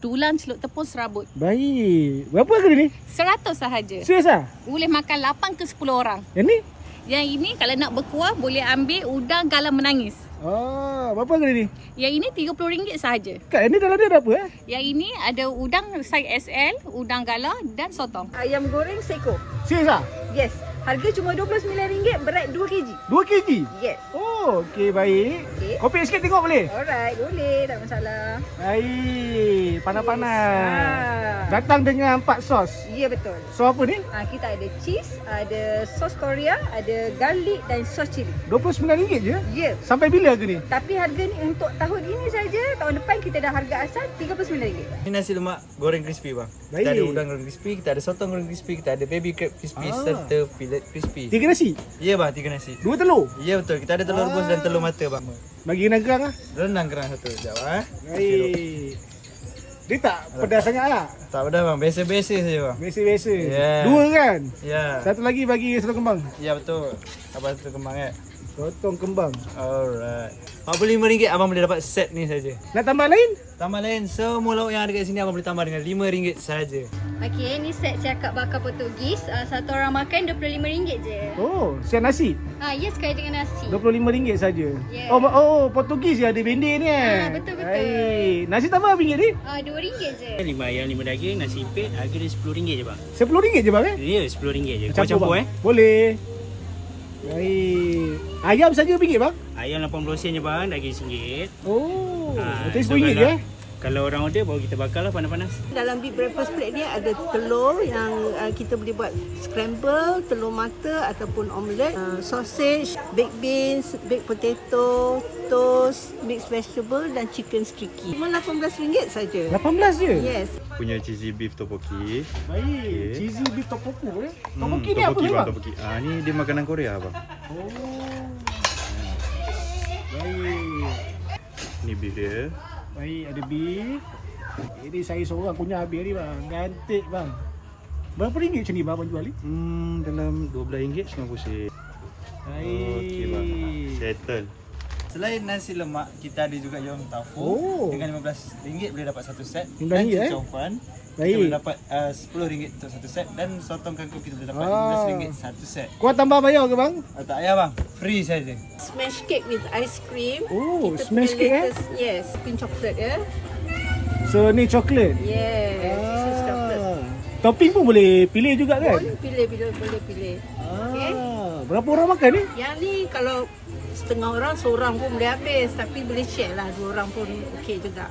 Tulang celup tepung serabut. Baik. Berapa harga ni? 100 sahaja. Serius ah? Boleh makan 8 ke 10 orang. Yang ni? Yang ini kalau nak berkuah boleh ambil udang galang menangis. Berapa harga ni? Yang ini RM30 sahaja. Kak, yang ni dalam dia ada apa Yang ini ada udang saiz SL, udang galah dan sotong. Ayam goreng seekor. Serius ah? Yes. Harga cuma RM29, berat 2 kg. 2 kg? Yes. Oh, okey baik. Okey. Kopi sikit tengok boleh? Alright, boleh. Tak masalah. Baik. Panas-panas. Ah. Datang dengan 4 sos. Ya, betul. Sos apa ni? Kita ada cheese, ada sos Korea, ada garlic dan sos cili. RM29 je? Ya. Sampai bila harga ni? Tapi harga ni untuk tahun ini saja. Tahun depan kita dah harga asal RM39. Ini nasi lemak goreng crispy bang. Baik. Kita ada udang goreng crispy, kita ada sotong goreng crispy, kita ada baby crab crispy serta fillet crispy. 3 nasi? Ya bang, 3 nasi. 2 telur? Ya betul, kita ada telur rebus dan telur mata bang. Bagi kena gerang lah. Rendang kerang satu, sekejap Baik. Dia tak pedas sangat lah. Tak pedas bang, biasa-biasa saja bang. Biasa-biasa. Yeah. 2 kan? Ya. Satu lagi bagi sotong kembang. Ya betul. Abang satu kembang kan? Sotong kembang. Alright. RM45 abang boleh dapat set ni saja. Nak tambah lain? Tambah lain, semua lauk yang ada kat sini abang boleh tambah dengan RM5 saja. Okey, ni set cakap bakar Portugis. Satu orang makan RM25 je. Oh, siap nasi. Ya, sekali dengan nasi. RM25 saja. Yeah. Oh, Portugis ya ada bendir ni betul-betul. Baik. Nasi tambah RM1 ni? RM2 je. 5 ayam 5 daging, nasi pit, harga dia RM10 je bang. RM10 je bang Ya, RM10 je. Kau campur bang? Boleh. Baik. Ayam saja RM1 bang? Ayam 80 sen je bang, daging RM1. Oh, berarti so RM10 je Kalau orang order baru kita bakar lah panas-panas. Dalam big breakfast plate ni ada telur yang kita boleh buat scramble, telur mata ataupun omelette, sausage, baked beans, baked potato, toast, mixed vegetable dan chicken sticky. Cuma RM18 saja. 18 je? Yes. Punya cheesy beef tteokbokki. Baik. Okay. Cheesy beef tteokbokki Tteokbokki ni apa Tteokbokki ni bang? Tteokbokki. Ni dia makanan Korea bang. Oh. Baik. Ni beef dia. Baik, ada beef. Ini saya seorang punya habis ni bang. Cantik bang. Berapa ringgit macam ni bang abang jual ni? Dalam RM12.90. Baik. Okey bang. Settle. Selain nasi lemak, kita ada juga yong tafu. Oh. Dengan RM15 boleh dapat satu set. RM15, Dan cincau fan. Baik. Kita boleh dapat RM10 untuk satu set. Dan sotong kangkung kita boleh dapat RM15 satu set. Kau tambah bayar ke bang? Tak payah bang, free saja. Smash cake with ice cream. Oh, Kita smash punya cake, latest, Yes, pink chocolate ya. So ni coklat. Yes, this is chocolate. Topping pun boleh pilih juga kan? Boleh pilih, boleh pilih. Okay. Berapa orang makan ni? Yang ni kalau setengah orang, seorang pun boleh habis. Tapi boleh share lah, 2 orang pun okey juga.